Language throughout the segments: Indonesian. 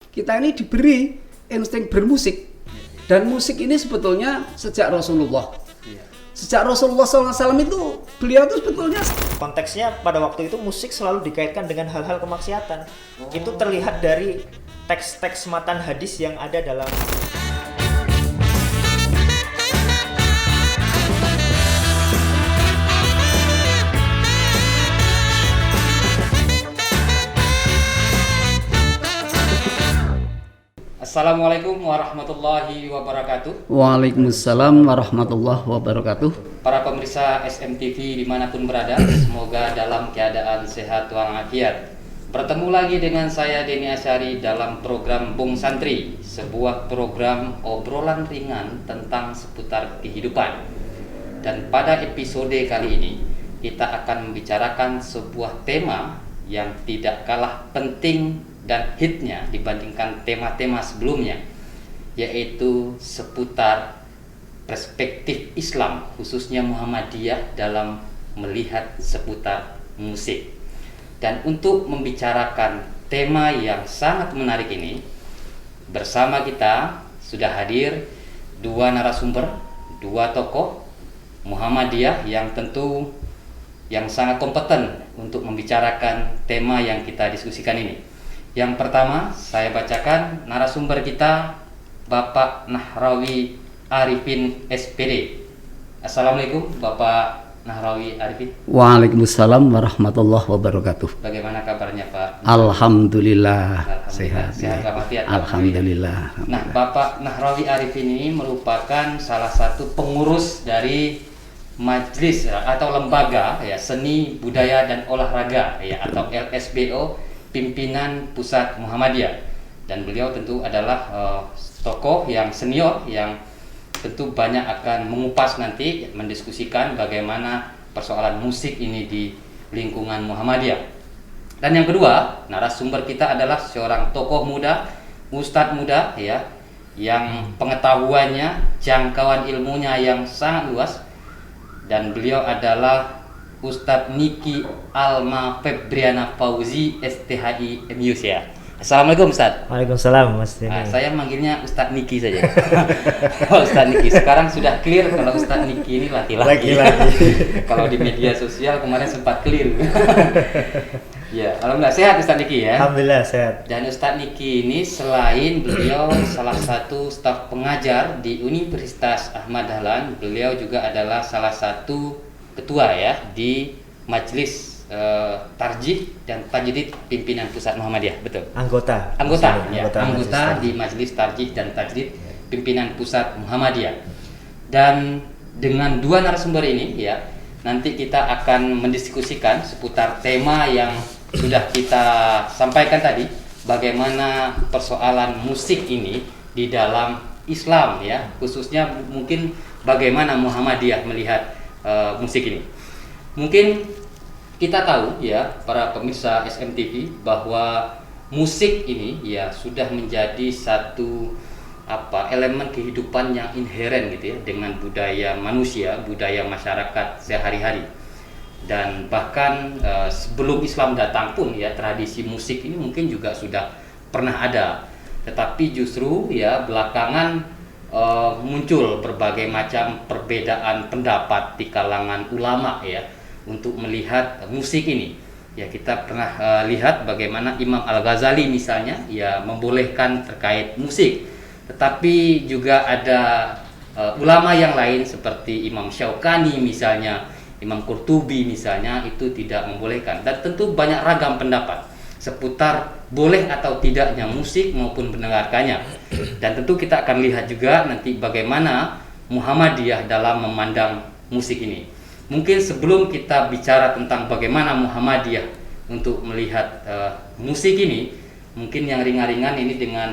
kita ini diberi insting bermusik. Dan musik ini sebetulnya sejak Rasulullah. Sejak Rasulullah SAW itu, beliau itu sebetulnya konteksnya pada waktu itu musik selalu dikaitkan dengan hal-hal kemaksiatan. Itu terlihat dari teks-teks matan hadis yang ada dalam. Assalamualaikum warahmatullahi wabarakatuh. Waalaikumsalam warahmatullahi wabarakatuh. Para pemirsa SMTV dimanapun berada, semoga dalam keadaan sehat walafiat. Bertemu lagi dengan saya Denny Asyari dalam program Bung Santri, sebuah program obrolan ringan tentang seputar kehidupan. Dan pada episode kali ini kita akan membicarakan sebuah tema yang tidak kalah penting dan hitnya dibandingkan tema-tema sebelumnya, yaitu seputar perspektif Islam, khususnya Muhammadiyah dalam melihat seputar musik. Dan untuk membicarakan tema yang sangat menarik ini, bersama kita sudah hadir dua narasumber, dua tokoh Muhammadiyah yang tentu yang sangat kompeten untuk membicarakan tema yang kita diskusikan ini. Yang pertama, saya bacakan narasumber kita, Bapak Nahrawi Arifin SPD. Assalamualaikum Bapak Nahrawi Arifin. Waalaikumsalam warahmatullahi wabarakatuh. Bagaimana kabarnya Pak? Alhamdulillah, sehat. Sehat walafiat. Alhamdulillah. Nah, Bapak Nahrawi Arifin ini merupakan salah satu pengurus dari Majelis atau lembaga ya seni budaya dan olahraga ya atau LSBO, pimpinan pusat Muhammadiyah. Dan beliau tentu adalah tokoh yang senior yang tentu banyak akan mengupas nanti, mendiskusikan bagaimana persoalan musik ini di lingkungan Muhammadiyah. Dan yang kedua, narasumber kita adalah seorang tokoh muda, ustadz muda ya, yang pengetahuannya, jangkauan ilmunya yang sangat luas. Dan beliau adalah Ustadz Niki Alma Febriana Fauzi STHI MUS ya. Assalamualaikum Ustadz. Waalaikumsalam Mas Denny. Saya manggilnya Ustadz Niki saja. Ustadz Niki. Sekarang sudah clear kalau Ustadz Niki ini laki-laki. Kalau di media sosial kemarin sempat clear. Ya, alhamdulillah sehat Ustadz Niki ya. Alhamdulillah sehat. Dan Ustadz Niki ini selain beliau salah satu staf pengajar di Universitas Ahmad Dahlan, beliau juga adalah salah satu ketua ya di Majelis Tarjih dan Tajdid pimpinan pusat Muhammadiyah, betul? Anggota di Majelis Tarjih dan Tajdid pimpinan pusat Muhammadiyah. Dan dengan dua narasumber ini ya, nanti kita akan mendiskusikan seputar tema yang sudah kita sampaikan tadi, bagaimana persoalan musik ini di dalam Islam ya, khususnya mungkin bagaimana Muhammadiyah melihat musik ini. Mungkin kita tahu ya para pemirsa SMTV bahwa musik ini ya sudah menjadi satu elemen kehidupan yang inheren gitu ya dengan budaya manusia, budaya masyarakat sehari-hari. Dan bahkan sebelum Islam datang pun ya tradisi musik ini mungkin juga sudah pernah ada. Tetapi justru ya belakangan muncul berbagai macam perbedaan pendapat di kalangan ulama ya untuk melihat musik ini. Ya kita pernah lihat bagaimana Imam Al-Ghazali misalnya ya membolehkan terkait musik. Tetapi juga ada ulama yang lain seperti Imam Syaukani misalnya, Imam Qurtubi misalnya itu tidak membolehkan. Dan tentu banyak ragam pendapat seputar boleh atau tidaknya musik maupun mendengarkannya. Dan tentu kita akan lihat juga nanti bagaimana Muhammadiyah dalam memandang musik ini. Mungkin sebelum kita bicara tentang bagaimana Muhammadiyah untuk melihat musik ini, mungkin yang ringan-ringan ini dengan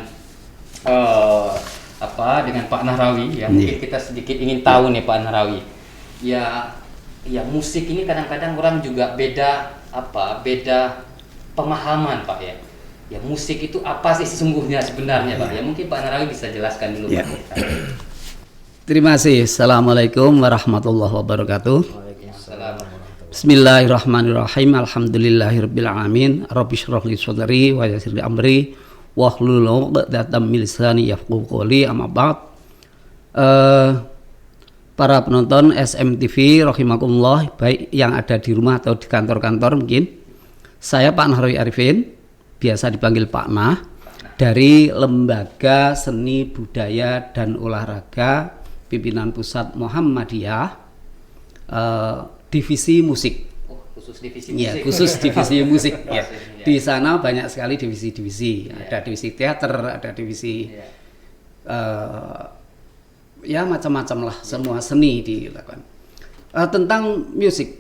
dengan Pak Nahrawi ya. Mungkin kita sedikit ingin tahu nih Pak Nahrawi. Ya musik ini kadang-kadang orang juga beda pemahaman Pak ya. Ya musik itu apa sih sesungguhnya sebenarnya Pak? Ya mungkin Pak Nahrawi bisa jelaskan dulu ya. Pak. Terima kasih. Assalamualaikum warahmatullahi wabarakatuh. Waalaikumsalam. Bismillahirrahmanirrahim. Alhamdulillahirabbil alamin. Rabbi shrah li sadri wa yassir li amri wahlul 'uqdatam min lisani yafqahu qawli. Amma ba'd. Para penonton SMTV rahimakumullah, baik yang ada di rumah atau di kantor-kantor mungkin. Saya Pak Nahrawi Arifin, biasa dipanggil Pak Nah, dari Lembaga Seni Budaya dan Olahraga Pimpinan Pusat Muhammadiyah, divisi musik. Khusus divisi Ya, musik. khusus divisi musik. Ya. Ya. Di sana banyak sekali divisi-divisi. Ada divisi teater, ada divisi ya macam-macam lah, semua seni dilakukan. Tentang musik,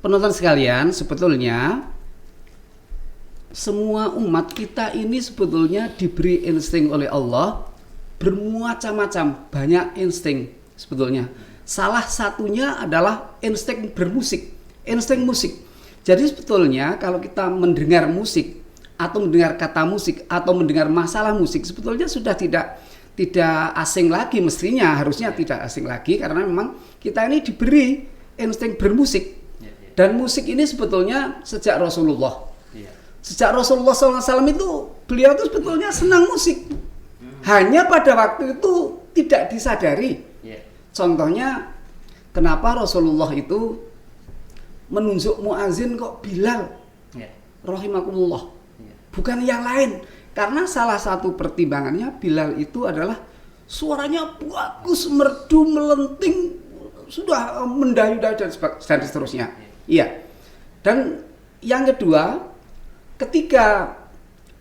penonton sekalian, sebetulnya semua umat kita ini sebetulnya diberi insting oleh Allah bermacam-macam, banyak insting sebetulnya. Salah satunya adalah insting bermusik, insting musik. Jadi sebetulnya kalau kita mendengar musik atau mendengar kata musik atau mendengar masalah musik, sebetulnya sudah tidak asing lagi, mestinya harusnya tidak asing lagi, karena memang kita ini diberi insting bermusik. Dan musik ini sebetulnya sejak Rasulullah. Sejak Rasulullah SAW itu beliau itu sebetulnya senang musik. Hanya pada waktu itu tidak disadari. Contohnya kenapa Rasulullah itu menunjuk muazin kok Bilal rahimakumullah, bukan yang lain. Karena salah satu pertimbangannya Bilal itu adalah suaranya bagus, merdu, melenting, sudah mendayu-dayu dan seterusnya. Iya. Dan yang kedua, ketika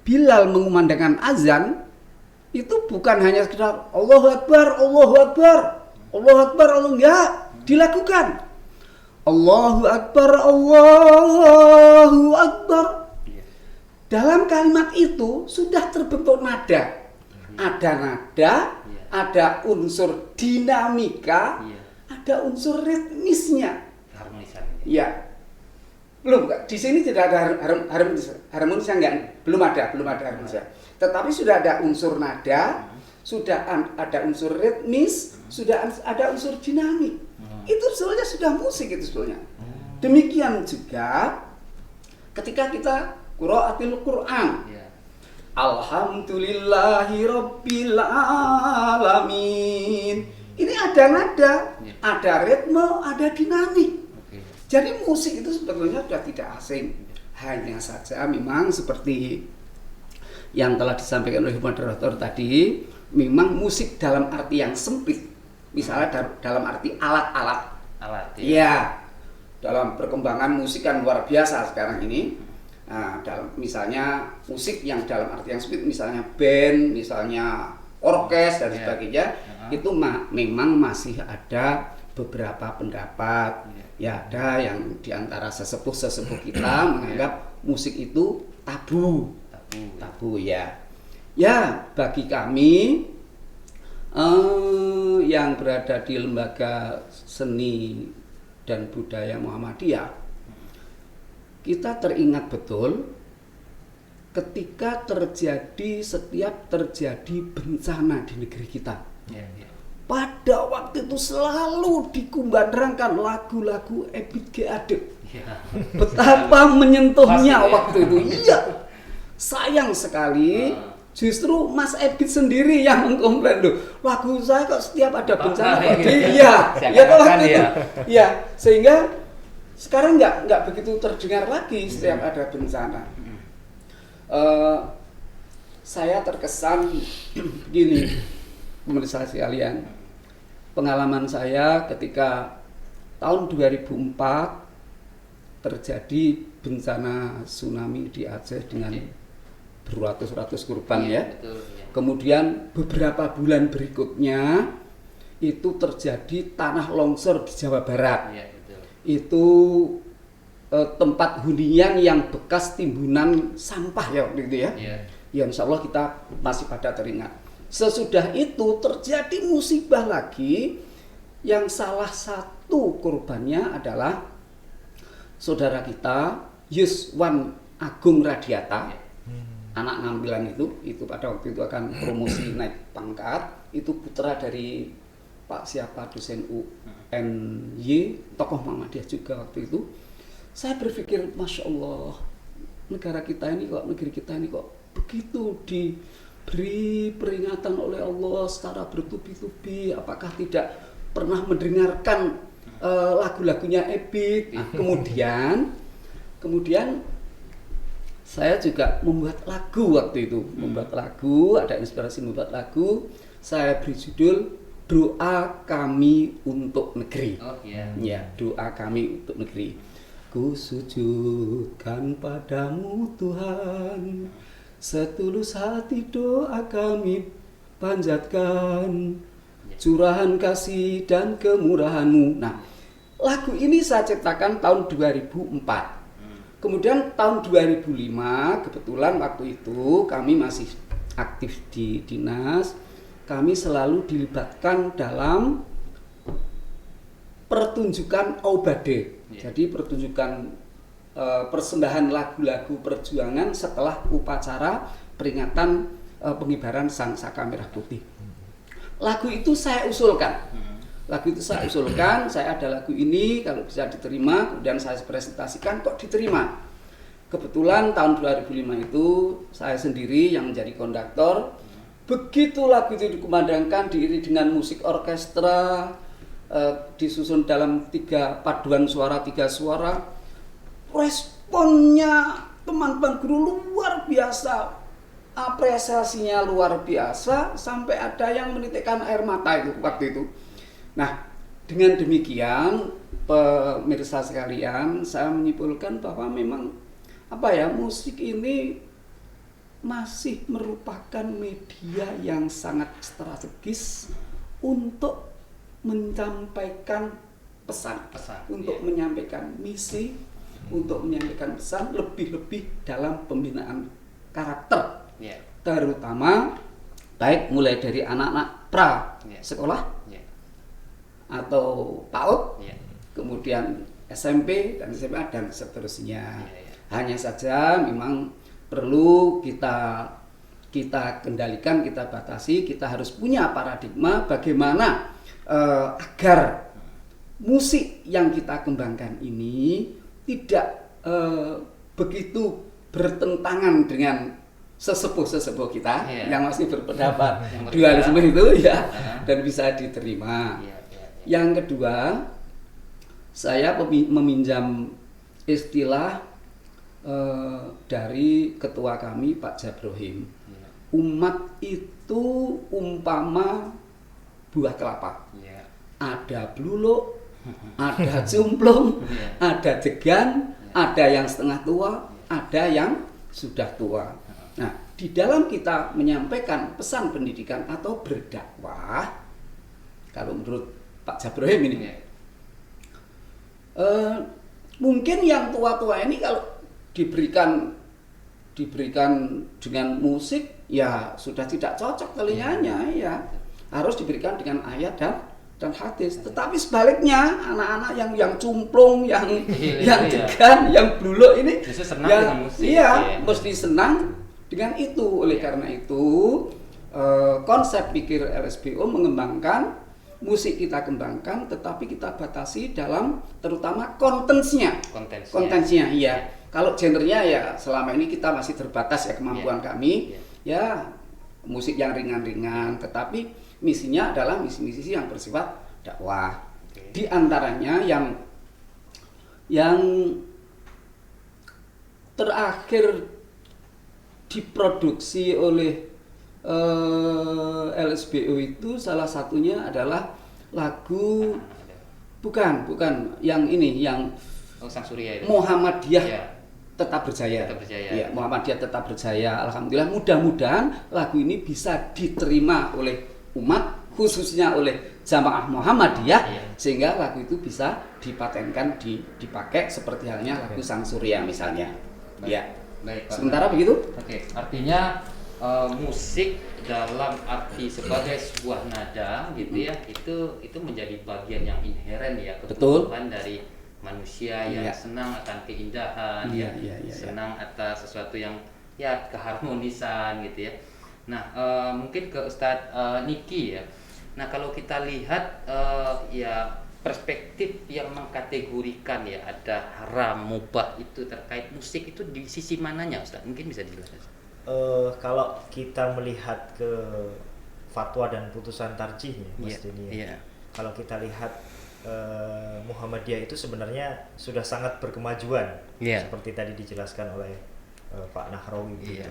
Bilal mengumandangkan azan, itu bukan hanya sekedar Allahu Akbar, Allahu Akbar, Allahu Akbar, Allah, enggak, dilakukan Allahu Akbar, Allahu Akbar. Dalam kalimat itu sudah terbentuk nada. Ada nada, ada unsur dinamika, ada unsur ritmisnya. Ya. Belum, di sini tidak ada harmonisnya enggak? Belum ada harmonisnya. Tetapi sudah ada unsur nada, sudah ada unsur ritmis, sudah ada unsur dinamik. Itu sebetulnya sudah musik itu sebetulnya. Demikian juga ketika kita qiraatil Quran. Alhamdulillahi Rabbil Alamin. Ini ada nada, ada ritme, ada dinamik. Jadi musik itu sebetulnya sudah tidak asing. Hanya saja memang seperti yang telah disampaikan oleh moderator tadi, memang musik dalam arti yang sempit. Misalnya dalam arti alat-alat. Ya, dalam perkembangan musik kan luar biasa sekarang ini. Nah, misalnya musik yang dalam arti yang sempit, misalnya band, misalnya orkes dan sebagainya, itu memang masih ada beberapa pendapat. Ya, ada yang diantara sesepuh kita menganggap musik itu tabu ya. Ya, bagi kami yang berada di Lembaga Seni dan Budaya Muhammadiyah, kita teringat betul ketika setiap terjadi bencana di negeri kita. Pada waktu itu selalu dikumandangkan lagu-lagu Ebit G. Ade. Betapa menyentuhnya waktu itu. Iya. Sayang sekali justru Mas Ebit sendiri yang mengkomplain, loh, lagu saya kok setiap ada bencana iya waktu itu. Iya, sehingga sekarang nggak begitu terdengar lagi setiap ada bencana. Saya terkesan gini, pemirsa sekalian, pengalaman saya ketika tahun 2004 terjadi bencana tsunami di Aceh dengan beratus-ratus korban ya. Betul, ya. Kemudian beberapa bulan berikutnya itu terjadi tanah longsor di Jawa Barat. Ya, betul. Itu tempat hunian yang bekas timbunan sampah ya waktu itu ya. Ya insya Allah kita masih pada teringat. Sesudah itu terjadi musibah lagi yang salah satu korbannya adalah saudara kita Yuswan Agung Radiata. Anak ngambilan itu pada waktu itu akan promosi naik pangkat, itu putra dari Pak siapa dosen UNY, tokoh Muhammadiyah juga waktu itu. Saya berpikir, Masya Allah, negeri kita ini kok begitu diberi peringatan oleh Allah secara bertubi-tubi, apakah tidak pernah mendengarkan lagu-lagunya Ebit? Nah, kemudian saya juga membuat lagu waktu itu, ada inspirasi membuat lagu. Saya beri judul Doa Kami Untuk Negeri. Ya, doa kami untuk negeri. Ku sujudkan padamu Tuhan, setulus hati doa kami panjatkan, curahan kasih dan kemurahan-Mu. Nah, lagu ini saya ciptakan tahun 2004. Kemudian tahun 2005 kebetulan waktu itu kami masih aktif di dinas, kami selalu dilibatkan dalam pertunjukan Aubade. Jadi pertunjukan persembahan lagu-lagu perjuangan setelah upacara peringatan pengibaran Sang Saka Merah Putih. Lagu itu saya usulkan. Saya ada lagu ini, kalau bisa diterima, kemudian saya presentasikan, kok diterima. Kebetulan tahun 2005 itu saya sendiri yang menjadi konduktor. Begitu lagu itu dikumandangkan diiringi dengan musik orkestra, disusun dalam 3 paduan suara, 3 suara, responnya teman-teman guru luar biasa, apresiasinya luar biasa, sampai ada yang menitikkan air mata itu waktu itu. Nah, dengan demikian pemirsa sekalian, saya menyimpulkan bahwa memang musik ini masih merupakan media yang sangat strategis untuk menyampaikan pesan. Untuk menyampaikan misi, untuk menyampaikan pesan, lebih-lebih dalam pembinaan karakter, terutama baik mulai dari anak-anak pra sekolah atau PAUD, kemudian SMP dan SMA dan seterusnya. Hanya saja memang perlu kita kendalikan, kita batasi, kita harus punya paradigma bagaimana agar musik yang kita kembangkan ini tidak begitu bertentangan dengan sesepuh kita yang masih berpendapat dualisme itu dan bisa diterima. Yang kedua, saya meminjam istilah dari ketua kami Pak Jabrohim. Umat itu umpama buah kelapa. Ada bluluk, ada cumplung, ada degan, ada yang setengah tua, ada yang sudah tua. Nah, di dalam kita menyampaikan pesan pendidikan atau berdakwah, kalau menurut Pak Jabrohim ini, mungkin yang tua-tua ini kalau diberikan dengan musik ya sudah tidak cocok telinganya, harus diberikan dengan ayat dan hadis. Tetapi sebaliknya anak-anak yang cumplung, yang degan, yang bluluk ini mesti senang dengan itu. Oleh karena itu konsep pikir LSBO mengembangkan musik, kita kembangkan, tetapi kita batasi dalam terutama kontennya. Kalau genrenya ya selama ini kita masih terbatas kemampuan kami musik yang ringan-ringan, tetapi misinya adalah misi-misi yang bersifat dakwah. Di antaranya yang terakhir diproduksi oleh LSBO itu salah satunya adalah lagu bukan yang ini, yang Sang Surya itu. Muhammadiyah tetap berjaya. Muhammadiyah tetap berjaya. Alhamdulillah, mudah-mudahan lagu ini bisa diterima oleh umat, khususnya oleh jamaah Muhammadiyah, sehingga lagu itu bisa dipatenkan, dipakai seperti halnya lagu Sang Surya misalnya. Baik, sementara begitu. Artinya musik dalam arti sebagai sebuah nada gitu itu menjadi bagian yang inheren kebutuhan dari manusia yang senang akan keindahan, senang atas sesuatu yang keharmonisan gitu ya. Nah, mungkin ke Ustadz Niki ya. Nah, kalau kita lihat perspektif yang mengkategorikan ada haram, mubah itu terkait musik itu di sisi mananya, Ustadz? Mungkin bisa dijelaskan. Kalau kita melihat ke fatwa dan putusan tarjihnya, Mas Denny, kalau kita lihat Muhammadiyah itu sebenarnya sudah sangat berkemajuan, seperti tadi dijelaskan oleh Pak Nahrawi.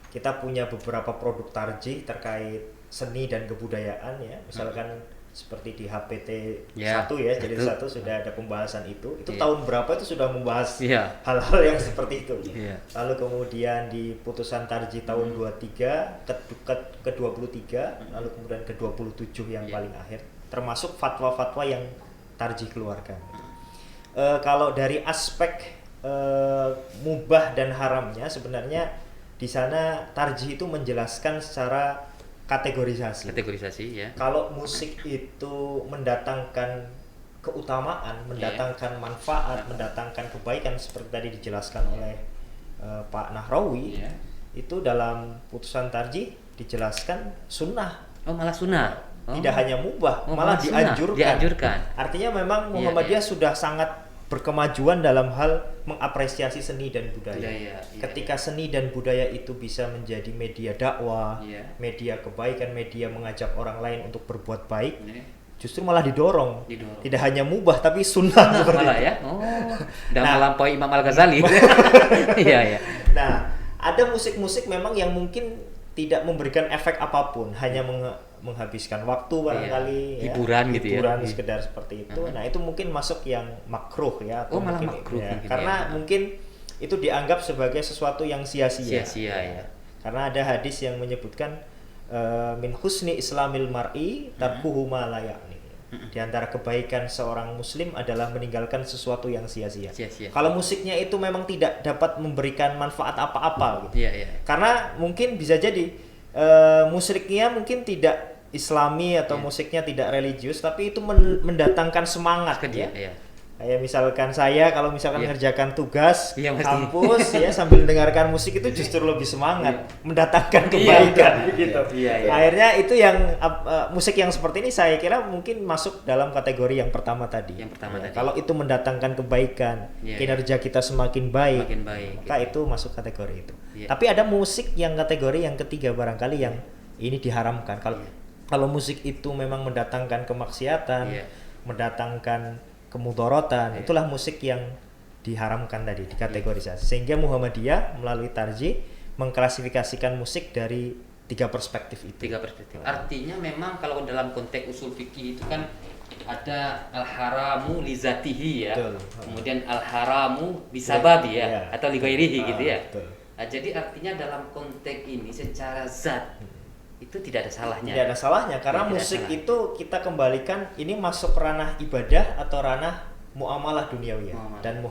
Kita punya beberapa produk tarjih terkait seni dan kebudayaan, ya, misalkan seperti di HPT 1 ya, jadi 1 sudah ada pembahasan itu tahun berapa itu sudah membahas hal-hal yang seperti itu. Lalu kemudian di putusan tarjih tahun 23 ke 23, lalu kemudian ke 27 yang paling akhir, termasuk fatwa-fatwa yang tarjih keluarkan. Kalau dari aspek mubah dan haramnya, sebenarnya di sana tarjih itu menjelaskan secara kategorisasi, ya. Kalau musik itu mendatangkan keutamaan, mendatangkan manfaat, mendatangkan kebaikan seperti tadi dijelaskan oleh Pak Nahrawi, itu dalam putusan tarjih dijelaskan sunnah. Oh, malah sunnah. Tidak hanya mubah, malah dianjurkan. Artinya memang Muhammadiyah sudah sangat berkemajuan dalam hal mengapresiasi seni dan budaya. Ketika seni dan budaya itu bisa menjadi media dakwah, media kebaikan, media mengajak orang lain untuk berbuat baik, justru malah didorong. Tidak hanya mubah tapi sunnah seperti malah itu. Ya. Dan melampaui Imam Al-Ghazali. Nah, ada musik-musik memang yang mungkin tidak memberikan efek apapun, hanya menghabiskan waktu barangkali, hiburan gitu ya. Hiburan sekedar seperti itu. Nah, itu mungkin masuk yang makruh ya, atau malah mungkin makruh karena mungkin itu dianggap sebagai sesuatu yang sia-sia. Ya. Karena ada hadis yang menyebutkan min husni islamil mar'i tarkuhu ma la ya'ni. Di antara kebaikan seorang muslim adalah meninggalkan sesuatu yang sia-sia. Kalau musiknya itu memang tidak dapat memberikan manfaat apa-apa gitu. Karena mungkin bisa jadi musiknya mungkin tidak islami atau musiknya tidak religius, tapi itu mendatangkan semangat ya. Kayak misalkan saya kalau misalkan ngerjakan tugas kampus ya sambil dengarkan musik itu justru lebih semangat, mendatangkan kebaikan gitu. Akhirnya itu yang musik yang seperti ini saya kira mungkin masuk dalam kategori yang pertama tadi. Kalau itu mendatangkan kebaikan, kinerja kita semakin baik, maka itu masuk kategori itu. Tapi ada musik yang kategori yang ketiga barangkali yang ini diharamkan. Kalau musik itu memang mendatangkan kemaksiatan, mendatangkan kemudorotan, itulah musik yang diharamkan tadi, dikategorisasi. Sehingga Muhammadiyah melalui tarjih mengklasifikasikan musik dari 3 perspektif itu. 3 perspektif. Artinya memang kalau dalam konteks usul fikih itu kan ada al-haramu li zatihi ya. Betul. Kemudian al-haramu bisababi ya, atau li ghairihi gitu ya. Nah, jadi artinya dalam konteks ini secara zat itu tidak ada salahnya. Tidak ada salahnya karena musik itu kita kembalikan ini masuk ranah ibadah atau ranah muamalah duniawiyah. Dan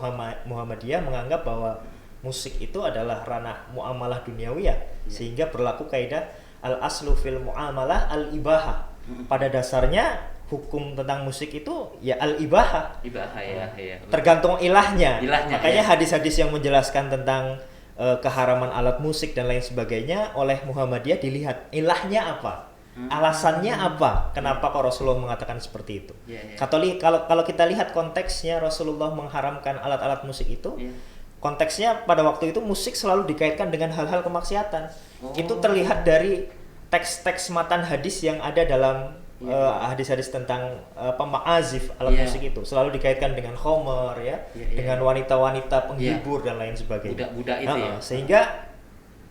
Muhammadiyah menganggap bahwa musik itu adalah ranah muamalah duniawiyah, sehingga berlaku kaidah al-aslu fil muamalah al-ibahah. Pada dasarnya hukum tentang musik itu ya al-ibahah. Tergantung ilahnya. Makanya hadis-hadis yang menjelaskan tentang keharaman alat musik dan lain sebagainya oleh Muhammadiyah dilihat ilahnya apa, alasannya apa, kenapa kok Rasulullah mengatakan seperti itu. Kalau kita lihat konteksnya Rasulullah mengharamkan alat-alat musik itu, konteksnya pada waktu itu musik selalu dikaitkan dengan hal-hal kemaksiatan. Itu terlihat dari teks-teks matan hadis yang ada dalam hadis-hadis tentang ma'azif alat musik itu selalu dikaitkan dengan khomer ya, dengan wanita-wanita penghibur dan lain sebagainya. Budak-budak itu sehingga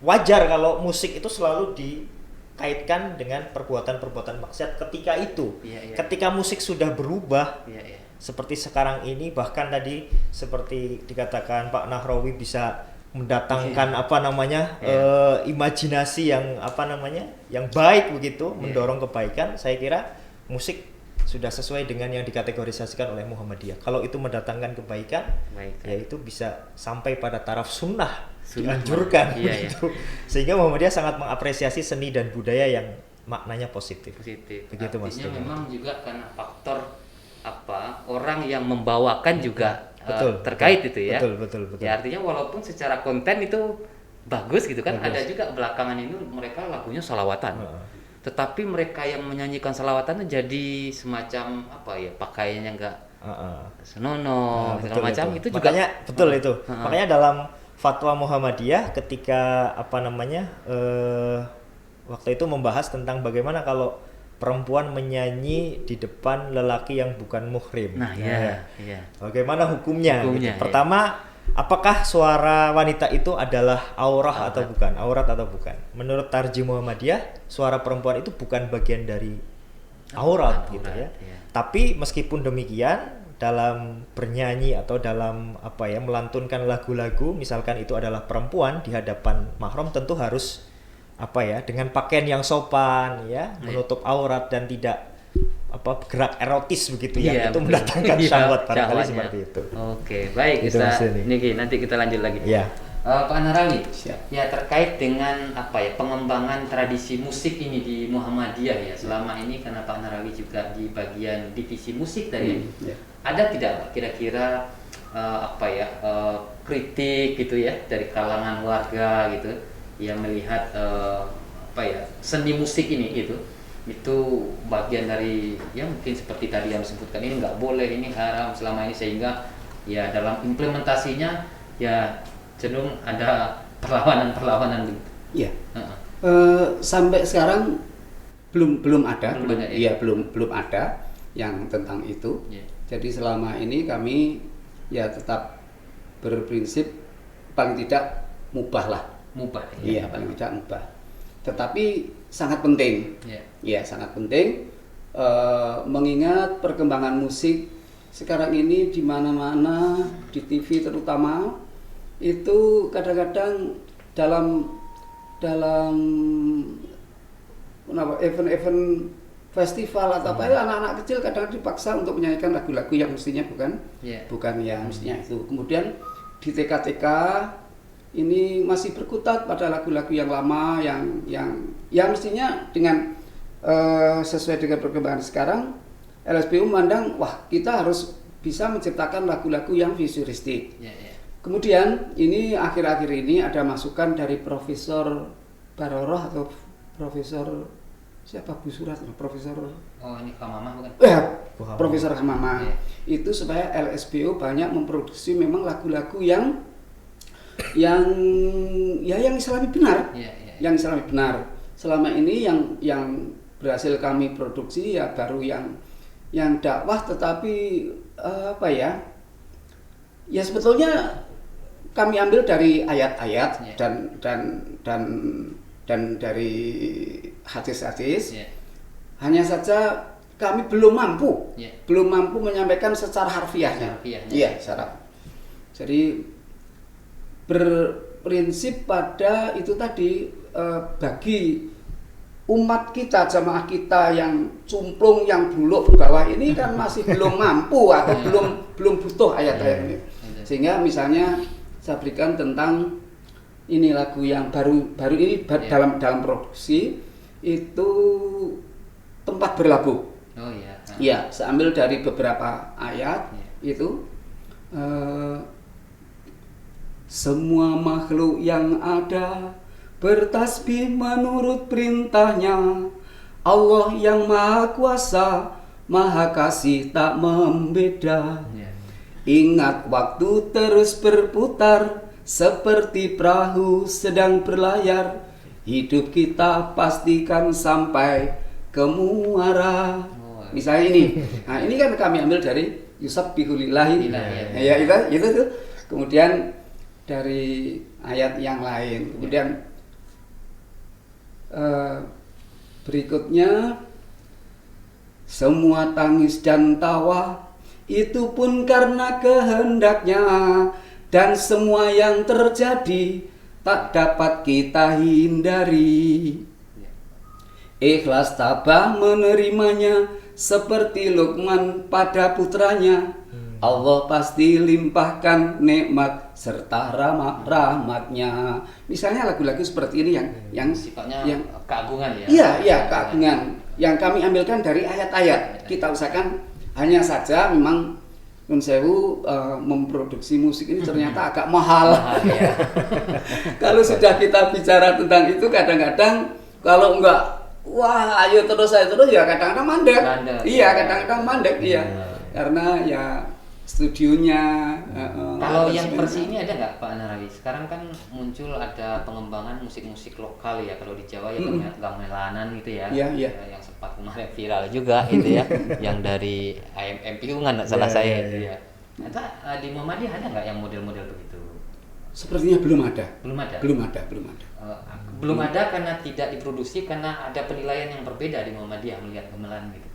wajar kalau musik itu selalu dikaitkan dengan perbuatan-perbuatan maksiat ketika itu. Ketika musik sudah berubah seperti sekarang ini, bahkan tadi seperti dikatakan Pak Nahrawi bisa mendatangkan imajinasi yang yang baik begitu, mendorong kebaikan. Saya kira musik sudah sesuai dengan yang dikategorisasikan oleh Muhammadiyah. Kalau itu mendatangkan kebaikan, ya itu bisa sampai pada taraf sunnah dianjurkan begitu. Sehingga Muhammadiyah sangat mengapresiasi seni dan budaya yang maknanya positif. Begitu. Mas. Artinya memang juga karena faktor orang yang membawakan juga terkait itu ya. Betul. Ya artinya walaupun secara konten itu bagus gitu kan, ada juga belakangan ini mereka lagunya salawatan. Tetapi mereka yang menyanyikan salawatan itu jadi semacam pakaiannya enggak senonoh segala macam itu juga. Makanya itu. Makanya dalam fatwa Muhammadiyah ketika waktu itu membahas tentang bagaimana kalau perempuan menyanyi di depan lelaki yang bukan muhrim. Bagaimana hukumnya? Gitu. Pertama, apakah suara wanita itu adalah aurat atau bukan? Menurut Tarjih Muhammadiyah, suara perempuan itu bukan bagian dari aurat gitu ya. Tapi meskipun demikian, dalam bernyanyi atau dalam melantunkan lagu-lagu, misalkan itu adalah perempuan di hadapan mahram, tentu harus dengan pakaian yang sopan ya, menutup aurat dan tidak gerak erotis begitu ya, itu mendatangkan syahwat barangkali seperti itu. Oke, baik Ustaz Niki, nanti kita lanjut lagi. Ya. Pak Nahrawi, ya terkait dengan pengembangan tradisi musik ini di Muhammadiyah ya, selama ini karena Pak Nahrawi juga di bagian divisi musik tadi, ada tidak kira-kira kritik gitu ya dari kalangan warga gitu yang melihat seni musik ini itu bagian dari ya mungkin seperti tadi yang disebutkan, ini nggak boleh, ini haram selama ini, sehingga ya dalam implementasinya ya cenderung ada perlawanan gitu. Iya. Sampai sekarang belum ada yang tentang itu. Jadi selama ini kami ya tetap berprinsip paling tidak mubah lah. Iya, paling tidak mubah. Tetapi sangat penting. Ya, sangat penting mengingat perkembangan musik sekarang ini di mana-mana, di TV terutama, itu kadang-kadang dalam event-event festival atau anak-anak kecil kadang dipaksa untuk menyanyikan lagu-lagu yang mestinya bukan yang mestinya itu. Kemudian di TK-TK ini masih berkutat pada lagu-lagu yang lama yang mestinya dengan sesuai dengan perkembangan sekarang, LSPU memandang wah kita harus bisa menciptakan lagu-lagu yang futuristik. Kemudian ini akhir-akhir ini ada masukan dari Profesor Baroroh atau Profesor siapa Bu Surat, Profesor ini Hamamah bukan? Profesor Hamamah. Itu supaya LSPU banyak memproduksi memang lagu-lagu yang Islami benar. Yang Islami benar. Selama ini yang berhasil kami produksi ya baru yang dakwah, tetapi ya sebetulnya kami ambil dari ayat-ayat dan dari hadis-hadis. Hanya saja kami belum mampu menyampaikan secara harfiahnya. Iya, jadi berprinsip pada itu tadi, bagi umat kita, jamaah kita yang cumplung, yang buluk ke bawah ini kan masih belum mampu atau belum butuh ayat-ayat ini. Sehingga misalnya saya berikan tentang ini lagu yang baru ini dalam produksi itu tempat berlabuh. Ya, saya ambil dari beberapa ayat itu. Semua makhluk yang ada bertasbih menurut perintahnya. Allah yang maha kuasa, maha kasih tak membeda. Ingat waktu terus berputar, seperti perahu sedang berlayar. Hidup kita pastikan sampai ke muara. Misalnya ini. Nah, ini kan kami ambil dari Yusabbihulillahi. Ya, itu tuh. Kemudian dari ayat yang lain. Kemudian berikutnya, semua tangis dan tawa itu pun karena kehendaknya, dan semua yang terjadi tak dapat kita hindari. Ikhlas tabah menerimanya seperti Luqman pada putranya. Allah pasti limpahkan nikmat serta rahmatnya. Misalnya lagu-lagu seperti ini yang sifatnya keagungan ya. Iya, keagungan. Yang kami ambilkan dari ayat-ayat. Kita usahakan, hanya saja memang Nun Sewu memproduksi musik ini ternyata agak mahal. Ya. Kalau sudah kita bicara tentang itu, kadang-kadang kalau enggak wah ayo terus ya kadang-kadang mandek. Iya, kadang-kadang mandek. Iya. Karena ya studionya. Kalau yang versi ini ada nggak Pak Narawi? Sekarang kan muncul ada pengembangan musik-musik lokal ya, kalau di Jawa ya gamelanan gitu ya. Iya. Yang sempat kemarin viral juga itu ya, yang dari AMM Piungan salah saya itu ya. Atau di Muhammadiyah ada nggak yang model-model begitu? Sepertinya belum ada. Belum ada karena tidak diproduksi, karena ada penilaian yang berbeda di Muhammadiyah melihat gamelan gitu.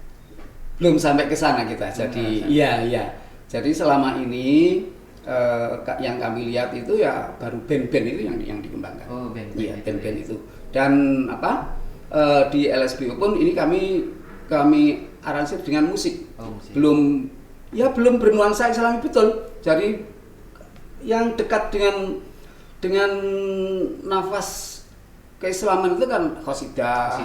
Belum sampai ke sana kita. Jadi iya. Jadi selama ini yang kami lihat itu ya baru band-band itu yang dikembangkan. Oh, band-band. Iya, band-band itu. Dan di LSBO pun ini kami aransemen dengan musik. Oh, musik. Belum bernuansa Islami betul. Jadi yang dekat dengan nafas keislaman itu kan qasidah.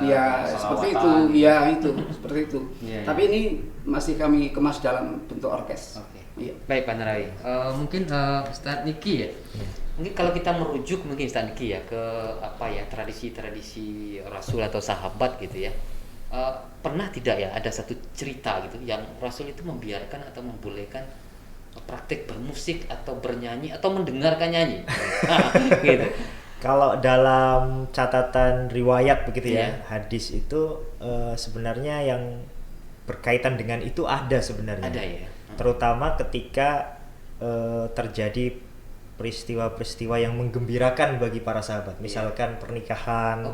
Ya, seperti itu. Iya, itu seperti itu. Ya. Tapi ini masih kami kemas dalam bentuk orkes. Oke. Iya. Baik Pak Narawi. Mungkin Ustadz Niki ya. Mungkin kalau kita merujuk mungkin Ustadz Niki ya ke tradisi-tradisi Rasul atau sahabat gitu ya. Pernah tidak ya ada satu cerita gitu yang Rasul itu membiarkan atau membolehkan praktek bermusik atau bernyanyi atau mendengarkan nyanyi gitu. Kalau dalam catatan riwayat begitu ya, hadis itu sebenarnya yang berkaitan dengan itu ada sebenarnya. Ada ya. Terutama ketika terjadi peristiwa-peristiwa yang menggembirakan bagi para sahabat. Misalkan pernikahan,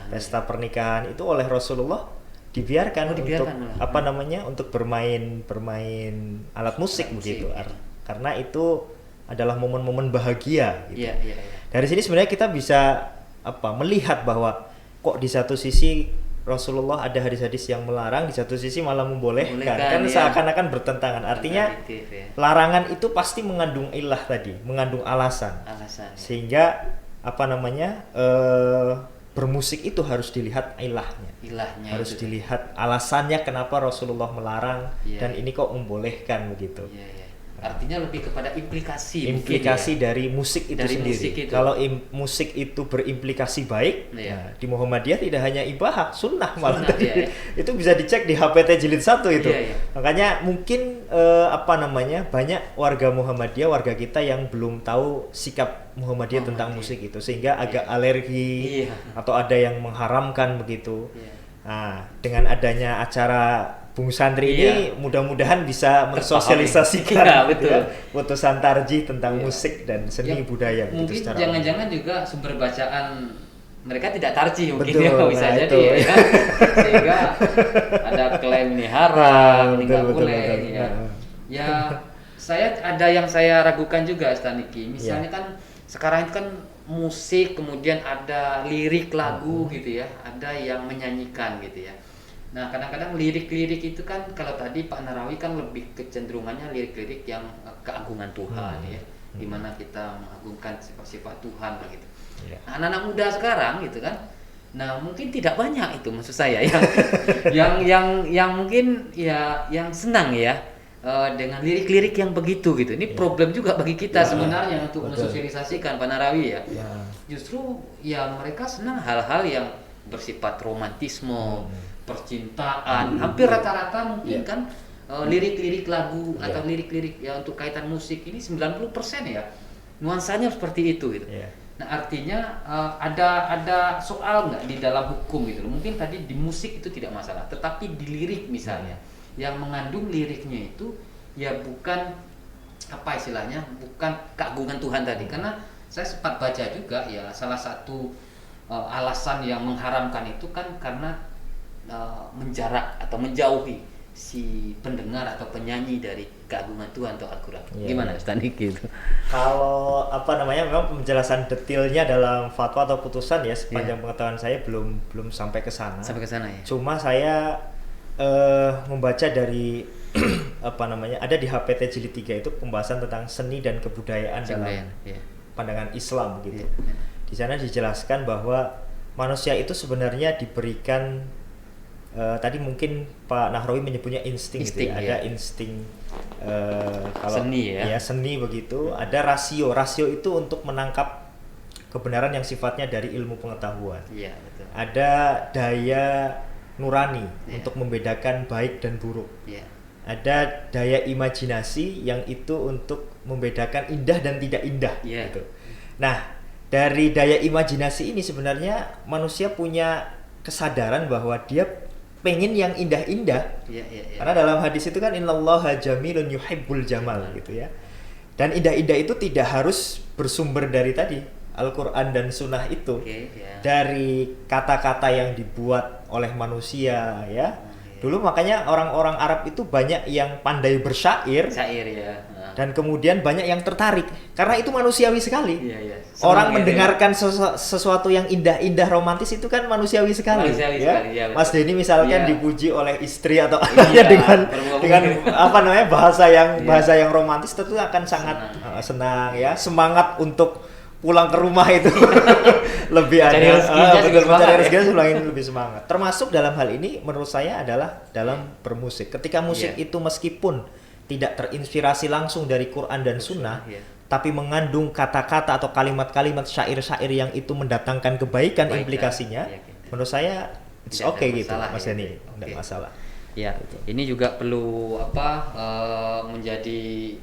pesta pernikahan itu oleh Rasulullah dibiarkan untuk bermain alat musik begitu. Karena itu adalah momen-momen bahagia gitu. Iya. Dari sini sebenarnya kita bisa melihat bahwa kok di satu sisi Rasulullah ada hadis-hadis yang melarang, di satu sisi malah membolehkan. Kan seakan-akan bertentangan. Artinya larangan itu pasti mengandung ilah tadi, mengandung alasan. Sehingga bermusik itu harus dilihat ilahnya harus dilihat alasannya kenapa Rasulullah melarang dan ini kok membolehkan begitu. Artinya lebih kepada implikasi dari musik itu sendiri. Kalau musik itu berimplikasi baik, di Muhammadiyah tidak hanya ibahah, sunnah malah tadi. Itu bisa dicek di HPT jilid 1 itu. Makanya mungkin banyak warga Muhammadiyah, warga kita yang belum tahu sikap Muhammadiyah tentang musik itu, sehingga agak alergi atau ada yang mengharamkan begitu. Nah, dengan adanya acara Bung Santri ini mudah-mudahan bisa mensosialisasikan putusan tarjih tentang musik dan seni budaya. Mungkin jangan-jangan juga sumber bacaan mereka tidak tarjih mungkin bisa nah jadi ya. Sehingga ada klaim ini haram, ini nggak boleh ya. Saya ada yang saya ragukan juga Ustaz Niki. Misalnya kan sekarang itu kan musik, kemudian ada lirik lagu gitu ya, ada yang menyanyikan gitu ya. Nah, kadang-kadang lirik-lirik itu kan kalau tadi Pak Narawi kan lebih kecenderungannya lirik-lirik yang keagungan Tuhan ya, dimana kita mengagungkan sifat-sifat Tuhan begitu. Nah, anak-anak muda sekarang gitu kan, nah mungkin tidak banyak itu maksud saya yang mungkin ya yang senang ya dengan lirik-lirik yang begitu gitu. Ini problem juga bagi kita sebenarnya untuk mensosialisasikan Pak Narawi ya. Justru ya mereka senang hal-hal yang bersifat romantisme, percintaan, hampir rata-rata mungkin kan lirik-lirik lagu atau lirik-lirik ya untuk kaitan musik ini 90% ya nuansanya seperti itu gitu. Nah, artinya ada soal nggak di dalam hukum gitu. Mungkin tadi di musik itu tidak masalah, tetapi di lirik misalnya yang mengandung liriknya itu ya bukan bukan keagungan Tuhan tadi. Karena saya sempat baca juga ya salah satu alasan yang mengharamkan itu kan karena menjarak atau menjauhi si pendengar atau penyanyi dari keagungan Tuhan atau Al-Quran. Gimana Ustaz Niki itu? Kalau memang penjelasan detailnya dalam fatwa atau putusan ya sepanjang pengetahuan saya belum sampai ke sana. Ya. Cuma saya membaca dari ada di HPT jilid 3 itu pembahasan tentang seni dan kebudayaan dalam pandangan Islam gitu. Di sana dijelaskan bahwa manusia itu sebenarnya diberikan tadi mungkin Pak Nahrawi menyebutnya insting gitu ya. Ada insting kalau seni seni begitu, ada rasio itu untuk menangkap kebenaran yang sifatnya dari ilmu pengetahuan. Betul. Ada daya nurani untuk membedakan baik dan buruk. ada daya imajinasi yang itu untuk membedakan indah dan tidak indah gitu. Nah, dari daya imajinasi ini sebenarnya manusia punya kesadaran bahwa dia pengen yang indah-indah. Karena dalam hadis itu kan innallaha jamilun yuhibbul jamal gitu ya. Dan indah-indah itu tidak harus bersumber dari tadi Al-Quran dan Sunnah itu, dari kata-kata yang dibuat oleh manusia ya. Dulu makanya orang-orang Arab itu banyak yang pandai bersyair, dan kemudian banyak yang tertarik karena itu manusiawi sekali. Orang mendengarkan sesuatu yang indah-indah romantis itu kan manusiawi sekali. Mas Denny misalkan dipuji oleh istri atau dengan apa namanya bahasa yang romantis, tentu akan sangat senang ya, semangat untuk pulang ke rumah itu lebih ada mencari rezeki lebih semangat. Termasuk dalam hal ini menurut saya adalah dalam bermusik. Ketika musik itu meskipun tidak terinspirasi langsung dari Quran dan Sunnah, tapi mengandung kata-kata atau kalimat-kalimat syair-syair yang itu mendatangkan kebaikan implikasinya, menurut saya it's okay gitu, Mas Denny, tidak masalah. Ya, ini juga perlu menjadi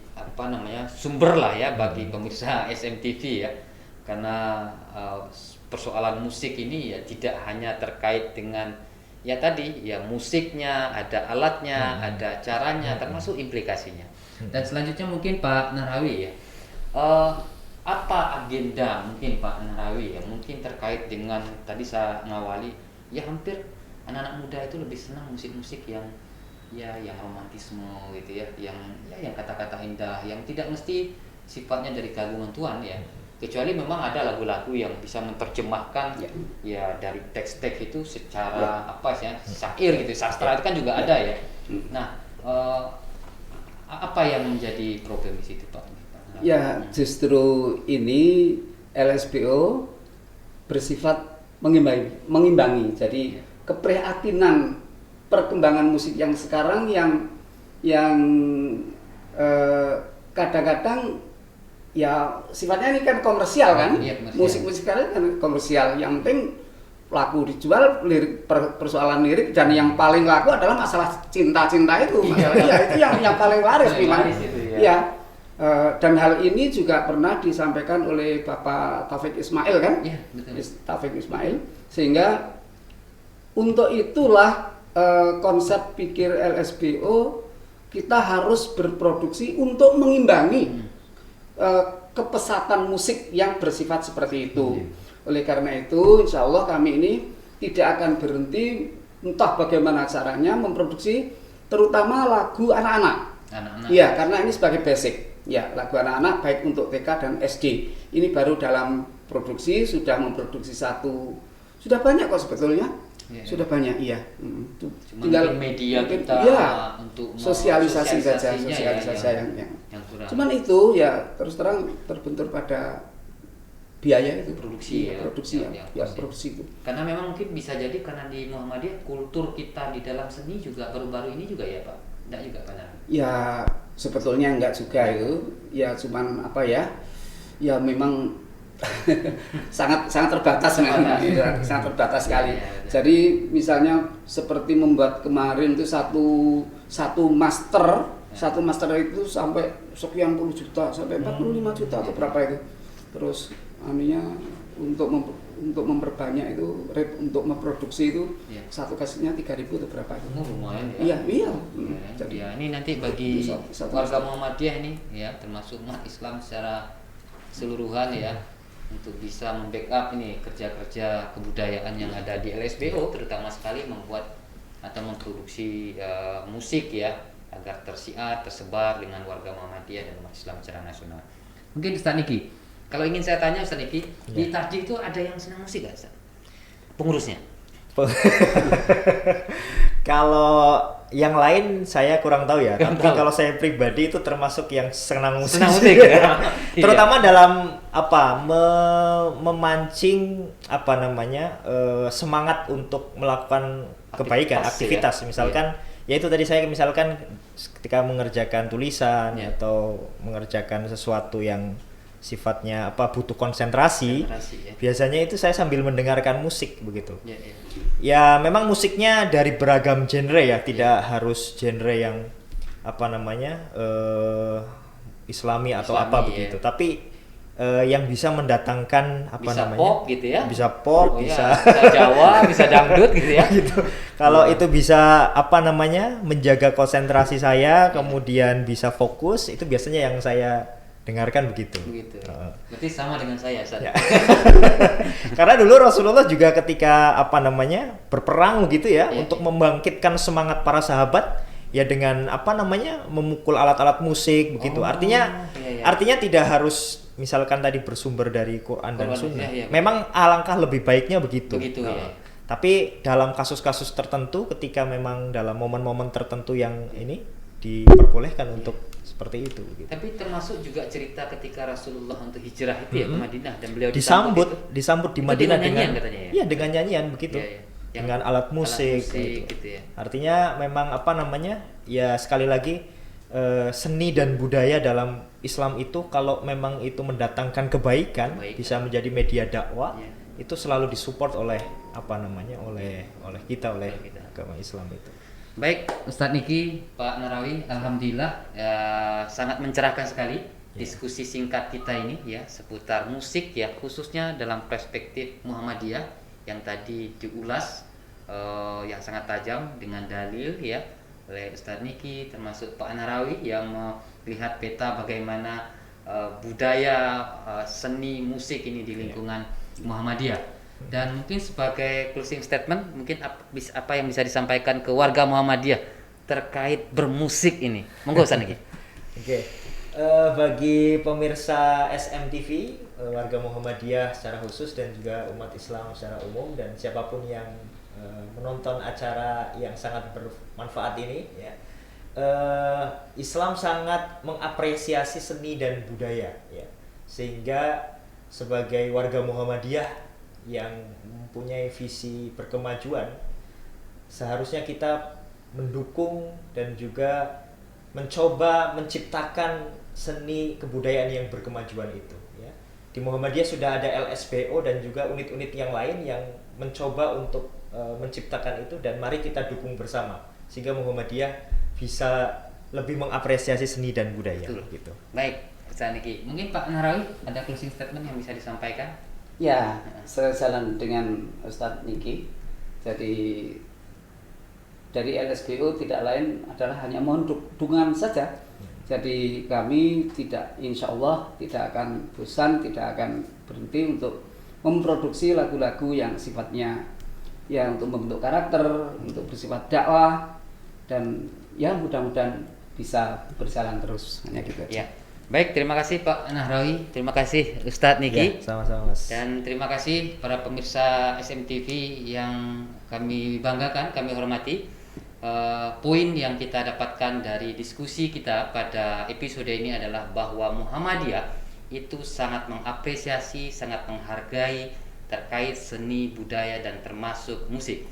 sumber lah ya bagi pemirsa SMTV ya, karena persoalan musik ini ya tidak hanya terkait dengan ya tadi ya musiknya, ada alatnya, ada caranya, termasuk implikasinya. Dan selanjutnya mungkin Pak Nahrawi ya, apa agenda mungkin Pak Nahrawi ya, mungkin terkait dengan tadi saya ngawali ya, hampir anak-anak muda itu lebih senang musik-musik yang romantisme gitu ya, yang kata-kata indah, yang tidak mesti sifatnya dari kagum Tuhan ya, kecuali memang ada lagu-lagu yang bisa menerjemahkan ya dari teks-teks itu secara syair gitu, sastra itu kan juga ada ya. Nah, apa yang menjadi problem di situ Pak? Ya, justru ini LSBO bersifat mengimbangi. Jadi keprihatinan perkembangan musik yang sekarang yang kadang-kadang ya sifatnya ini kan komersial kan, musik-musik sekarang kan komersial, yang penting lagu dijual, lirik persoalan lirik, dan yang paling laku adalah masalah cinta-cinta itu, masalahnya itu yang paling laris memang. Ya. Dan hal ini juga pernah disampaikan oleh Bapak Taufik Ismail kan, Taufik Ismail, sehingga untuk itulah konsep pikir LSBO, kita harus berproduksi untuk mengimbangi kepesatan musik yang bersifat seperti itu. Oleh karena itu, insya Allah kami ini tidak akan berhenti, entah bagaimana caranya memproduksi, terutama lagu anak-anak. Iya, karena ini sebagai basic. Ya, lagu anak-anak baik untuk TK dan SD. Ini baru dalam produksi, sudah memproduksi sudah banyak kok sebetulnya. Sudah banyak, iya. Tinggal media kita untuk sosialisasi saja yang kurang. Cuman itu ya terus terang terbentur pada biaya itu, produksi itu. Karena memang mungkin bisa jadi karena di Muhammadiyah kultur kita di dalam seni juga baru-baru ini juga ya Pak. Enggak juga Pak? Ya sebetulnya enggak juga itu. Ya cuman ya memang sangat terbatas memang, sangat terbatas sekali. Jadi misalnya seperti membuat kemarin itu satu master itu sampai sekian puluh juta, sampai 45 juta atau berapa itu. Terus untuk memperbanyak itu, untuk memproduksi itu satu kasetnya 3.000 atau berapa itu. Lumayan ya. Iya. Jadi ini nanti bagi warga Muhammadiyah ini ya, termasuk umat Islam secara keseluruhan ya, untuk bisa membackup ini kerja-kerja kebudayaan yang ada di LSBO, terutama sekali membuat atau memproduksi musik ya, agar tersebar dengan warga Muhammadiyah dan umat Islam secara nasional. Mungkin Ustaz Niki, kalau ingin saya tanya Ustaz Niki, di Tarji itu ada yang senang musik nggak Ustaz? Pengurusnya? Kalau yang lain saya kurang tahu ya, tapi kalau saya pribadi itu termasuk yang senang musik ya. Terutama dalam memancing semangat untuk melakukan kebaikan, aktivitas. Misalkan ya itu tadi saya misalkan ketika mengerjakan tulisan atau mengerjakan sesuatu yang sifatnya butuh konsentrasi biasanya itu saya sambil mendengarkan musik begitu. Ya memang musiknya dari beragam genre ya, tidak harus genre yang apa namanya Islami atau Islami, apa begitu. Tapi yang bisa mendatangkan apa bisa namanya? Pop gitu ya. Bisa pop, bisa bisa Jawa, bisa dangdut gitu ya. gitu. Kalau itu bisa apa namanya? Menjaga konsentrasi saya, kemudian bisa fokus, itu biasanya yang saya dengarkan begitu. Berarti sama dengan saya, Ustaz. Ya. Karena dulu Rasulullah juga ketika apa namanya? Berperang begitu ya, untuk membangkitkan semangat para sahabat ya dengan apa namanya? Memukul alat-alat musik begitu. Artinya tidak harus misalkan tadi bersumber dari Quran dan Sunnah. Memang alangkah lebih baiknya begitu. Tapi dalam kasus-kasus tertentu ketika memang dalam momen-momen tertentu yang ini diperbolehkan untuk seperti itu gitu. Tapi termasuk juga cerita ketika Rasulullah untuk hijrah itu ya ke Madinah dan beliau disambut di Madinah dengan katanya ya. Dengan nyanyian begitu. Dengan alat musik gitu ya. Artinya memang apa namanya? Ya sekali lagi seni dan budaya dalam Islam itu kalau memang itu mendatangkan kebaikan, bisa menjadi media dakwah, itu selalu disupport oleh apa namanya? oleh kita agama Islam itu. Baik, Ustadz Niki, Pak Narawi, alhamdulillah sangat mencerahkan sekali diskusi singkat kita ini ya seputar musik ya, khususnya dalam perspektif Muhammadiyah yang tadi diulas yang sangat tajam dengan dalil ya oleh Ustadz Niki, termasuk Pak Narawi yang melihat peta bagaimana budaya seni musik ini di lingkungan Muhammadiyah. Dan mungkin sebagai closing statement, mungkin apa yang bisa disampaikan ke warga Muhammadiyah terkait bermusik ini, monggo Ustadz Niki. Oke. Bagi pemirsa SMTV, warga Muhammadiyah secara khusus dan juga umat Islam secara umum dan siapapun yang menonton acara yang sangat bermanfaat ini ya. Islam sangat mengapresiasi seni dan budaya ya. Sehingga sebagai warga Muhammadiyah yang mempunyai visi berkemajuan, seharusnya kita mendukung dan juga mencoba menciptakan seni kebudayaan yang berkemajuan itu ya. Di Muhammadiyah sudah ada LSBO dan juga unit-unit yang lain yang mencoba untuk menciptakan itu, dan mari kita dukung bersama sehingga Muhammadiyah bisa lebih mengapresiasi seni dan budaya. Gitu. Baik, Ustaz Niki. Mungkin Pak Narawi ada closing statement yang bisa disampaikan? Ya, sejalan dengan Ustadz Niki. Jadi dari LSBO tidak lain adalah hanya mohon dukungan saja. Jadi kami insya Allah tidak akan bosan, tidak akan berhenti untuk memproduksi lagu-lagu yang sifatnya ya untuk membentuk karakter, untuk bersifat dakwah, dan ya mudah-mudahan bisa berjalan terus, hanya gitu aja. Ya. Baik, terima kasih Pak Nahrawi, terima kasih Ustadz Niki. Ya, sama-sama Mas. Dan terima kasih para pemirsa SMTV yang kami banggakan, kami hormati. Poin yang kita dapatkan dari diskusi kita pada episode ini adalah bahwa Muhammadiyah itu sangat mengapresiasi, sangat menghargai terkait seni budaya dan termasuk musik.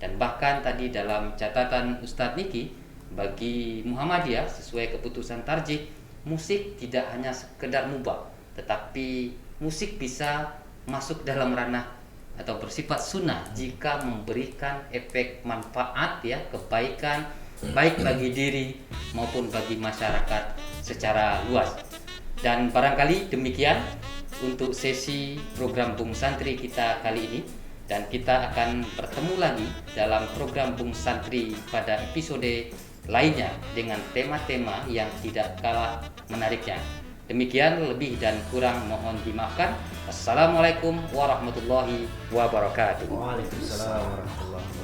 Dan bahkan tadi dalam catatan Ustadz Niki, bagi Muhammadiyah sesuai keputusan tarjih, musik tidak hanya sekedar mubah, tetapi musik bisa masuk dalam ranah atau bersifat sunnah jika memberikan efek manfaat ya, kebaikan baik bagi diri maupun bagi masyarakat secara luas. Dan barangkali demikian untuk sesi program Bung Santri kita kali ini, dan kita akan bertemu lagi dalam program Bung Santri pada episode lainnya dengan tema-tema yang tidak kalah menariknya. Demikian lebih dan kurang mohon dimaafkan. Assalamualaikum warahmatullahi wabarakatuh. Waalaikumsalam warahmatullahi wabarakatuh.